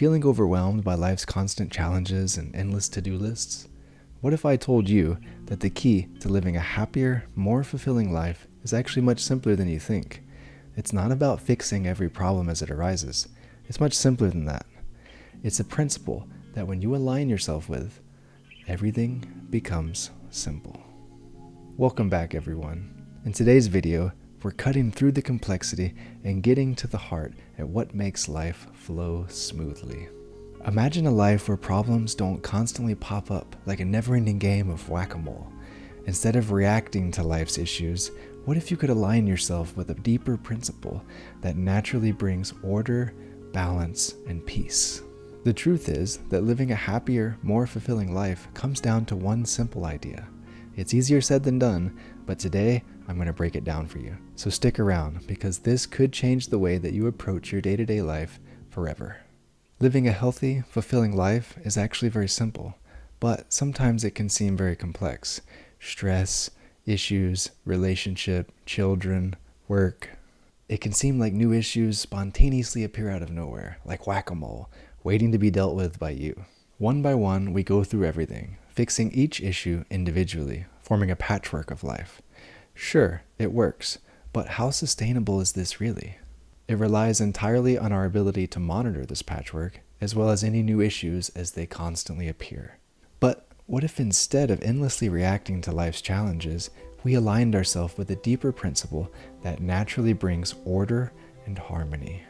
Feeling overwhelmed by life's constant challenges and endless to-do lists? What if I told you that the key to living a happier, more fulfilling life is actually much simpler than you think? It's not about fixing every problem as it arises. It's much simpler than that. It's a principle that when you align yourself with, everything becomes simple. Welcome back, everyone. In today's video, we're cutting through the complexity and getting to the heart at what makes life flow smoothly. Imagine a life where problems don't constantly pop up like a never-ending game of whack-a-mole. Instead of reacting to life's issues, what if you could align yourself with a deeper principle that naturally brings order, balance, and peace? The truth is that living a happier, more fulfilling life comes down to one simple idea. It's easier said than done, but today I'm going to break it down for you. So stick around, because this could change the way that you approach your day-to-day life forever. Living a healthy, fulfilling life is actually very simple, but sometimes it can seem very complex. Stress, issues, relationship, children, work. It can seem like new issues spontaneously appear out of nowhere, like whack-a-mole, waiting to be dealt with by you. One by one, we go through everything, fixing each issue individually, forming a patchwork of life. Sure, it works, but how sustainable is this really? It relies entirely on our ability to monitor this patchwork, as well as any new issues as they constantly appear. But what if instead of endlessly reacting to life's challenges, we aligned ourselves with a deeper principle that naturally brings order and harmony?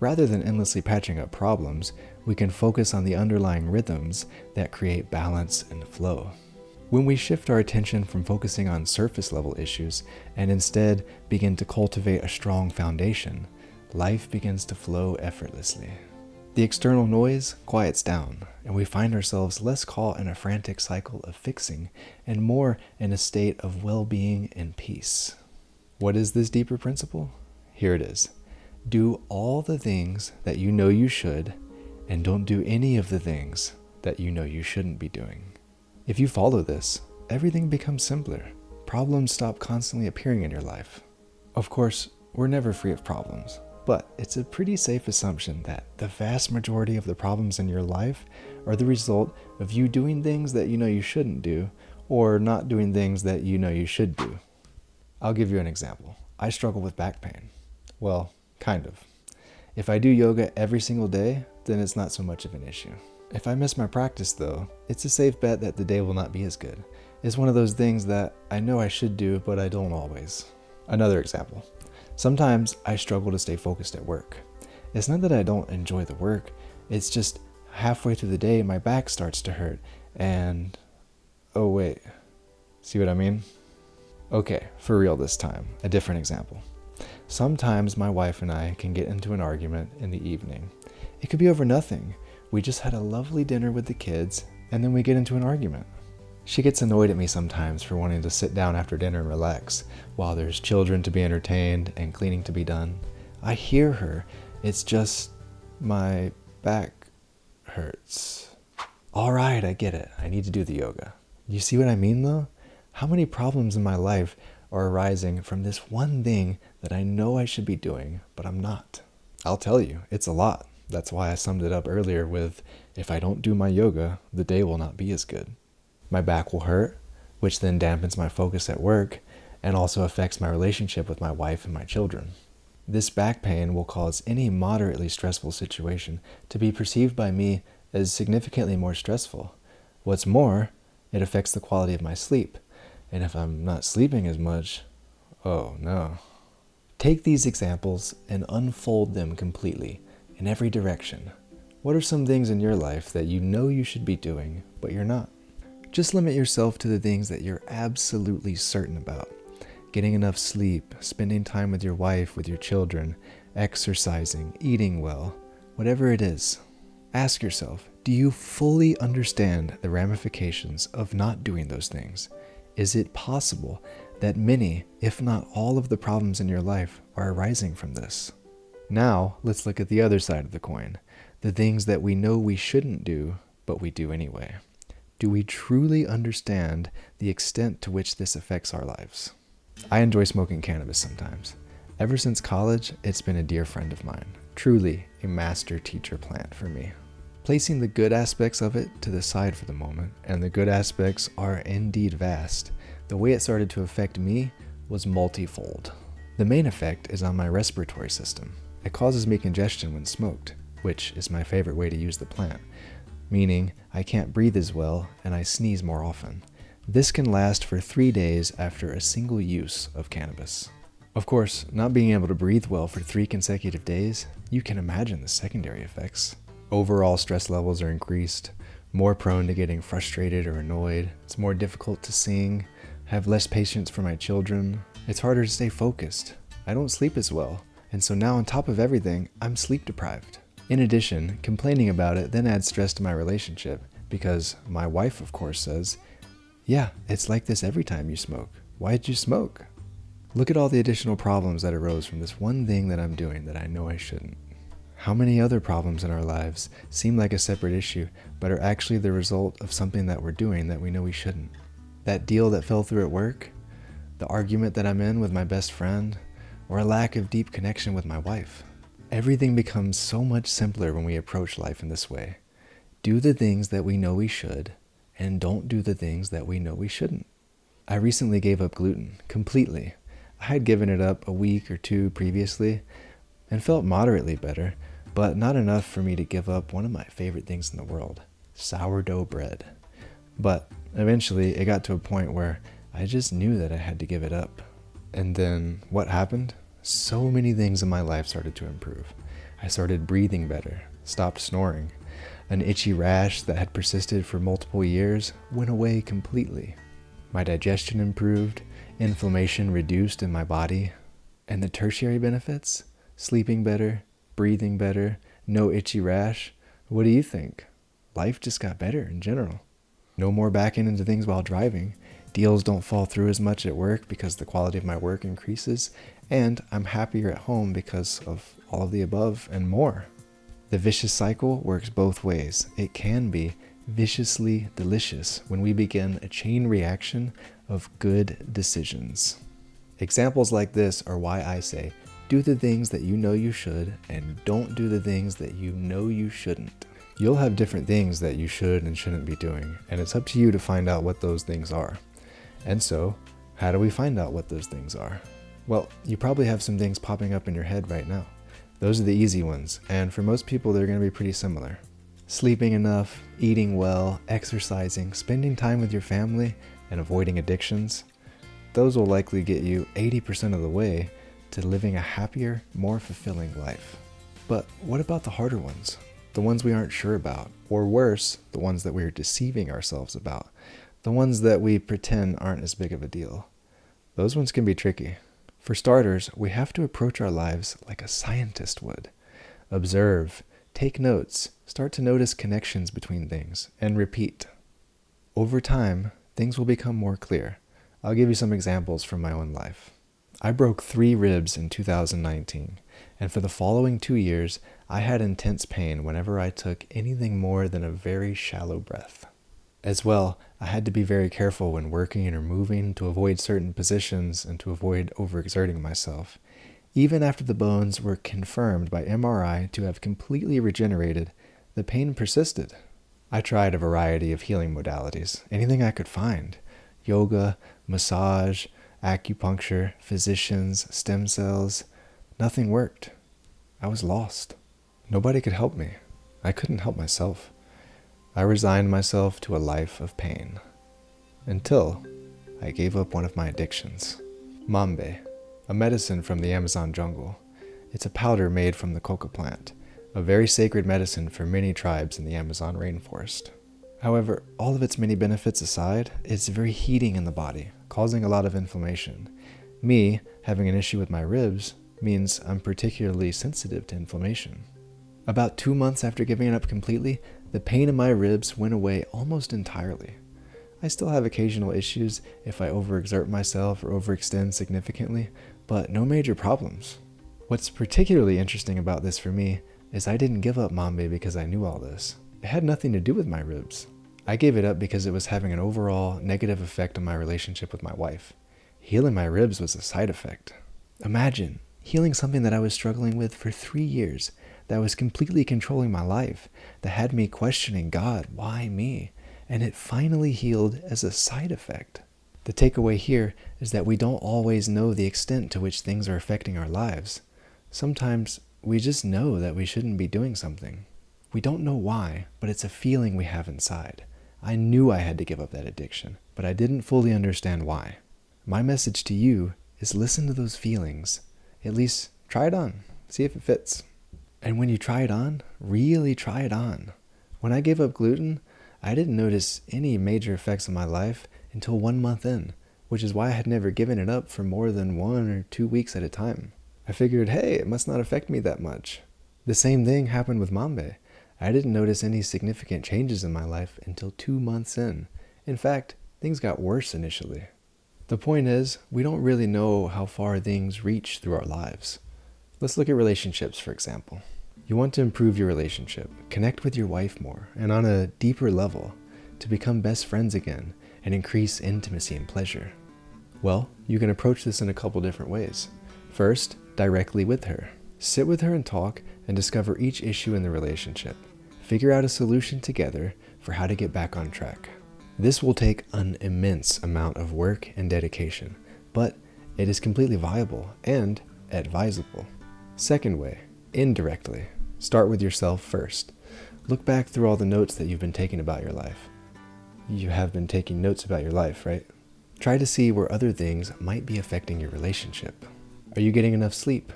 Rather than endlessly patching up problems, we can focus on the underlying rhythms that create balance and flow. When we shift our attention from focusing on surface level issues and instead begin to cultivate a strong foundation, life begins to flow effortlessly. The external noise quiets down, and we find ourselves less caught in a frantic cycle of fixing and more in a state of well-being and peace. What is this deeper principle? Here it is. Do all the things that you know you should, and don't do any of the things that you know you shouldn't be doing. If you follow this, everything becomes simpler. Problems stop constantly appearing in your life. Of course, we're never free of problems, but it's a pretty safe assumption that the vast majority of the problems in your life are the result of you doing things that you know you shouldn't do, or not doing things that you know you should do. I'll give you an example. I struggle with back pain. Well, kind of. If I do yoga every single day, then it's not so much of an issue. If I miss my practice though, it's a safe bet that the day will not be as good. It's one of those things that I know I should do, but I don't always. Another example. Sometimes I struggle to stay focused at work. It's not that I don't enjoy the work, it's just halfway through the day my back starts to hurt and... oh wait, see what I mean? Okay, for real this time, a different example. Sometimes my wife and I can get into an argument in the evening. It could be over nothing. We just had a lovely dinner with the kids, and then we get into an argument. She gets annoyed at me sometimes for wanting to sit down after dinner and relax, while there's children to be entertained and cleaning to be done. I hear her. It's just my back hurts. All right, I get it. I need to do the yoga. You see what I mean though? How many problems in my life are arising from this one thing that I know I should be doing, but I'm not? I'll tell you, it's a lot. That's why I summed it up earlier with, if I don't do my yoga, the day will not be as good. My back will hurt, which then dampens my focus at work and also affects my relationship with my wife and my children. This back pain will cause any moderately stressful situation to be perceived by me as significantly more stressful. What's more, it affects the quality of my sleep. And if I'm not sleeping as much, oh no. Take these examples and unfold them completely. In every direction. What are some things in your life that you know you should be doing, but you're not? Just limit yourself to the things that you're absolutely certain about. Getting enough sleep, spending time with your wife, with your children, exercising, eating well, whatever it is. Ask yourself, do you fully understand the ramifications of not doing those things? Is it possible that many, if not all of the problems in your life are arising from this? Now, let's look at the other side of the coin, the things that we know we shouldn't do, but we do anyway. Do we truly understand the extent to which this affects our lives? I enjoy smoking cannabis sometimes. Ever since college, it's been a dear friend of mine, truly a master teacher plant for me. Placing the good aspects of it to the side for the moment, and the good aspects are indeed vast, the way it started to affect me was multifold. The main effect is on my respiratory system. It causes me congestion when smoked, which is my favorite way to use the plant, meaning I can't breathe as well and I sneeze more often. This can last for 3 days after a single use of cannabis. Of course, not being able to breathe well for 3 consecutive days, you can imagine the secondary effects. Overall stress levels are increased, more prone to getting frustrated or annoyed. It's more difficult to sing, have less patience for my children. It's harder to stay focused. I don't sleep as well, and so now on top of everything, I'm sleep deprived. In addition, complaining about it then adds stress to my relationship because my wife, of course, says, "Yeah, it's like this every time you smoke. Why'd you smoke?" Look at all the additional problems that arose from this one thing that I'm doing that I know I shouldn't. How many other problems in our lives seem like a separate issue, but are actually the result of something that we're doing that we know we shouldn't? That deal that fell through at work, the argument that I'm in with my best friend, or a lack of deep connection with my wife. Everything becomes so much simpler when we approach life in this way. Do the things that we know we should, and don't do the things that we know we shouldn't. I recently gave up gluten completely. I had given it up a week or 2 previously and felt moderately better, but not enough for me to give up one of my favorite things in the world, sourdough bread. But eventually it got to a point where I just knew that I had to give it up. And then what happened? So many things in my life started to improve. I started breathing better, stopped snoring. An itchy rash that had persisted for multiple years went away completely. My digestion improved, inflammation reduced in my body, and the tertiary benefits? Sleeping better, breathing better, no itchy rash. What do you think? Life just got better in general. No more backing into things while driving. Deals don't fall through as much at work because the quality of my work increases, and I'm happier at home because of all of the above and more. The vicious cycle works both ways. It can be viciously delicious when we begin a chain reaction of good decisions. Examples like this are why I say, do the things that you know you should, and don't do the things that you know you shouldn't. You'll have different things that you should and shouldn't be doing, and it's up to you to find out what those things are. And so, how do we find out what those things are? Well, you probably have some things popping up in your head right now. Those are the easy ones, and for most people they're going to be pretty similar. Sleeping enough, eating well, exercising, spending time with your family, and avoiding addictions. Those will likely get you 80% of the way to living a happier, more fulfilling life. But what about the harder ones? The ones we aren't sure about, or worse, the ones that we're deceiving ourselves about. The ones that we pretend aren't as big of a deal. Those ones can be tricky. For starters, we have to approach our lives like a scientist would. Observe, take notes, start to notice connections between things, and repeat. Over time, things will become more clear. I'll give you some examples from my own life. I broke 3 ribs in 2019, and for the following 2 years, I had intense pain whenever I took anything more than a very shallow breath. As well, I had to be very careful when working or moving to avoid certain positions and to avoid overexerting myself. Even after the bones were confirmed by MRI to have completely regenerated, the pain persisted. I tried a variety of healing modalities, anything I could find. Yoga, massage, acupuncture, physicians, stem cells. Nothing worked. I was lost. Nobody could help me. I couldn't help myself. I resigned myself to a life of pain. Until I gave up one of my addictions. Mambe, a medicine from the Amazon jungle. It's a powder made from the coca plant, a very sacred medicine for many tribes in the Amazon rainforest. However, all of its many benefits aside, it's very heating in the body, causing a lot of inflammation. Me, having an issue with my ribs, means I'm particularly sensitive to inflammation. About 2 months after giving it up completely, the pain in my ribs went away almost entirely. I still have occasional issues if I overexert myself or overextend significantly, but no major problems. What's particularly interesting about this for me is I didn't give up Mambe because I knew all this. It had nothing to do with my ribs. I gave it up because it was having an overall negative effect on my relationship with my wife. Healing my ribs was a side effect. Imagine healing something that I was struggling with for 3 years. that was completely controlling my life, that had me questioning God, why me? And it finally healed as a side effect. The takeaway here is that we don't always know the extent to which things are affecting our lives. Sometimes we just know that we shouldn't be doing something. We don't know why, but it's a feeling we have inside. I knew I had to give up that addiction, but I didn't fully understand why. My message to you is listen to those feelings. At least try it on. See if it fits. And when you try it on, really try it on. When I gave up gluten, I didn't notice any major effects on my life until 1 month in, which is why I had never given it up for more than 1 or 2 weeks at a time. I figured, hey, it must not affect me that much. The same thing happened with Mambe. I didn't notice any significant changes in my life until 2 months in. In fact, things got worse initially. The point is, we don't really know how far things reach through our lives. Let's look at relationships, for example. You want to improve your relationship, connect with your wife more, and on a deeper level, to become best friends again and increase intimacy and pleasure. Well, you can approach this in a couple different ways. First, directly with her. Sit with her and talk and discover each issue in the relationship. Figure out a solution together for how to get back on track. This will take an immense amount of work and dedication, but it is completely viable and advisable. Second way, indirectly. Start with yourself first. Look back through all the notes that you've been taking about your life. You have been taking notes about your life, right? Try to see where other things might be affecting your relationship. Are you getting enough sleep?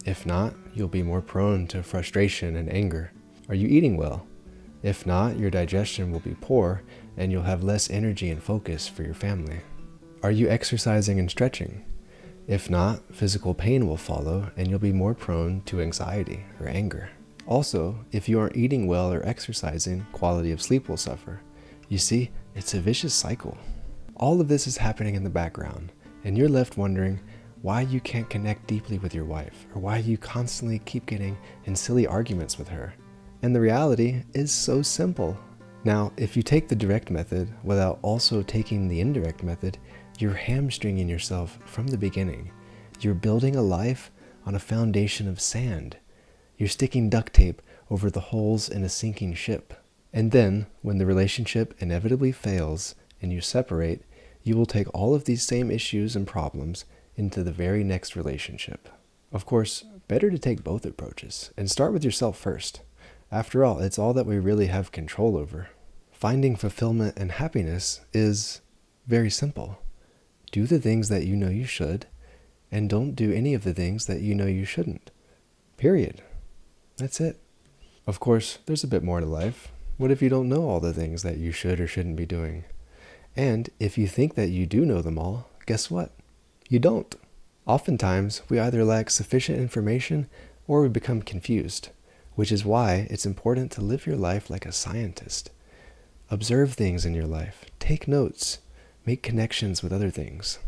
If not, you'll be more prone to frustration and anger. Are you eating well? If not, your digestion will be poor and you'll have less energy and focus for your family. Are you exercising and stretching? If not, physical pain will follow and you'll be more prone to anxiety or anger. Also, if you aren't eating well or exercising, quality of sleep will suffer. You see, it's a vicious cycle. All of this is happening in the background, and you're left wondering why you can't connect deeply with your wife, or why you constantly keep getting in silly arguments with her. And the reality is so simple. Now, if you take the direct method without also taking the indirect method, you're hamstringing yourself from the beginning. You're building a life on a foundation of sand. You're sticking duct tape over the holes in a sinking ship. And then, when the relationship inevitably fails and you separate, you will take all of these same issues and problems into the very next relationship. Of course, better to take both approaches and start with yourself first. After all, it's all that we really have control over. Finding fulfillment and happiness is very simple. Do the things that you know you should, and don't do any of the things that you know you shouldn't. Period. That's it. Of course, there's a bit more to life. What if you don't know all the things that you should or shouldn't be doing? And if you think that you do know them all, guess what? You don't. Oftentimes, we either lack sufficient information or we become confused, which is why it's important to live your life like a scientist. Observe things in your life, take notes, make connections with other things.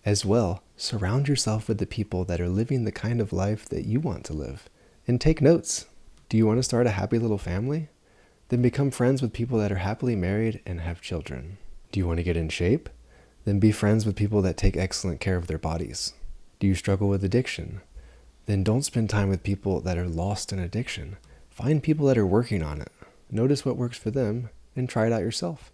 As well, surround yourself with the people that are living the kind of life that you want to live, and take notes. Do you want to start a happy little family? Then become friends with people that are happily married and have children. Do you want to get in shape? Then be friends with people that take excellent care of their bodies. Do you struggle with addiction? Then don't spend time with people that are lost in addiction. Find people that are working on it. Notice what works for them and try it out yourself.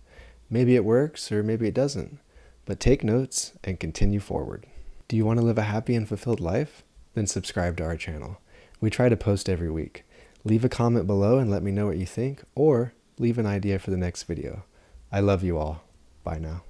Maybe it works or maybe it doesn't, but take notes and continue forward. Do you want to live a happy and fulfilled life? Then subscribe to our channel. We try to post every week. Leave a comment below and let me know what you think, or leave an idea for the next video. I love you all. Bye now.